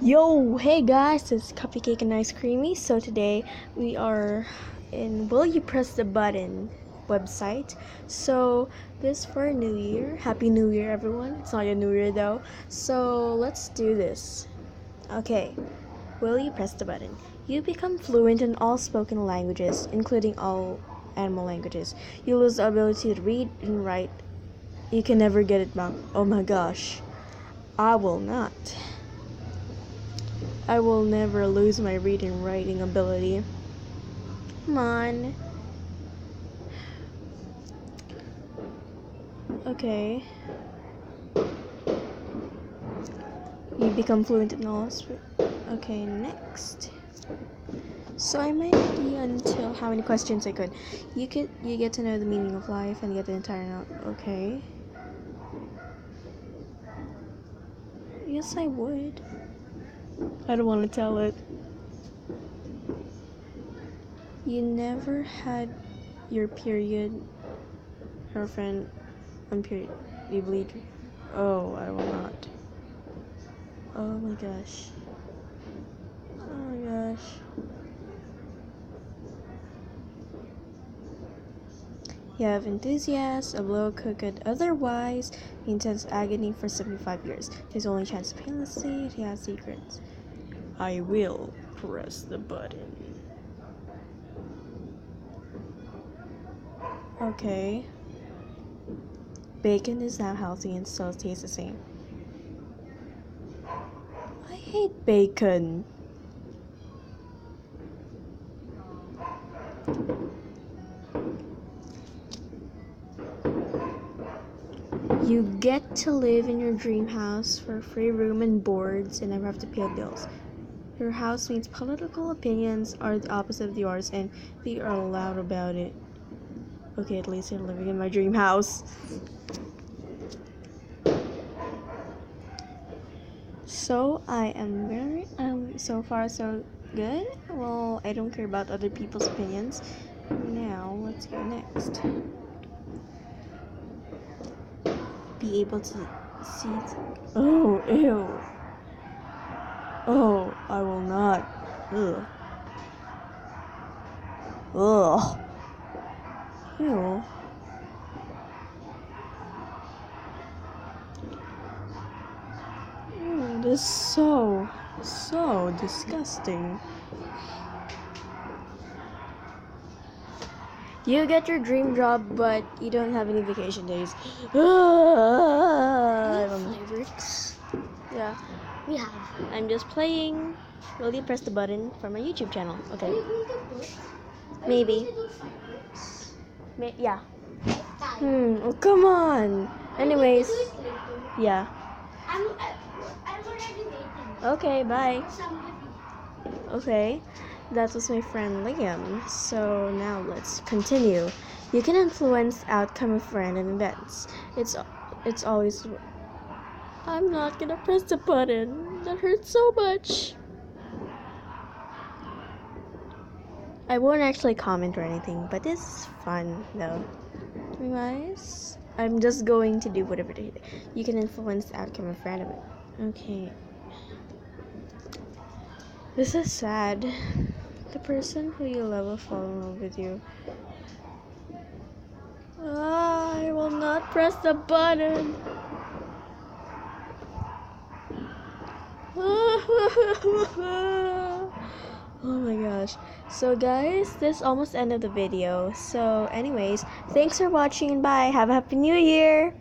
Yo, hey guys, it's Cupcake and Ice Creamy. So today we are in Will You Press the Button website. So this for New Year. Happy New Year, everyone. It's not a New Year though. So let's do this. Okay, will you press the button? You become fluent in all spoken languages, including all animal languages. You lose the ability to read and write. You can never get it back. Oh my gosh. I will not. I will never lose my reading and writing ability. Come on. Okay. You become fluent in all. Okay, next. So I might be until how many questions I could. You get to know the meaning of life and get the entire note. Okay. Yes, I would. I don't want to tell it. You never had your period, girlfriend, on period. You bleed. Oh, I will not. Oh my gosh. Oh my gosh. You have enthusiasm, a blow cooked otherwise, intense agony for 75 years. His only chance painlessly, he has secrets. I will press the button. Okay. Bacon is now healthy and still tastes the same. I hate bacon. You get to live in your dream house for free room and boards and never have to pay bills. Your house means political opinions are the opposite of yours and we are loud about it. Okay, at least I'm living in my dream house. So I am very so far so good. Well, I don't care about other people's opinions. Now let's go next. Be able to see. Oh, ew. Oh, I will not. Ugh. Ugh. Ew. Ew, this is so disgusting. You get your dream job, but you don't have any vacation days. Favorites? Yeah. We have. I'm just playing. Will you press the button for my YouTube channel? Okay. Are you going to put? Maybe. Are you going to do favorites? Yeah. Oh, come on. Anyways. Do it later. Yeah. I'm already waiting. Okay, bye. Somebody. Okay. That was my friend Liam. So now let's continue. You can influence outcome of random events. It's always. I'm not gonna press the button. That hurts so much. I won't actually comment or anything, but it's fun though. Anyways, I'm just going to do whatever they do. You can influence the outcome of random. Okay. This is sad. The person who you love will fall in love with you. I will not press the button. Oh my gosh. So guys, this almost ended the video. So anyways, thanks for watching and bye. Have a happy new year.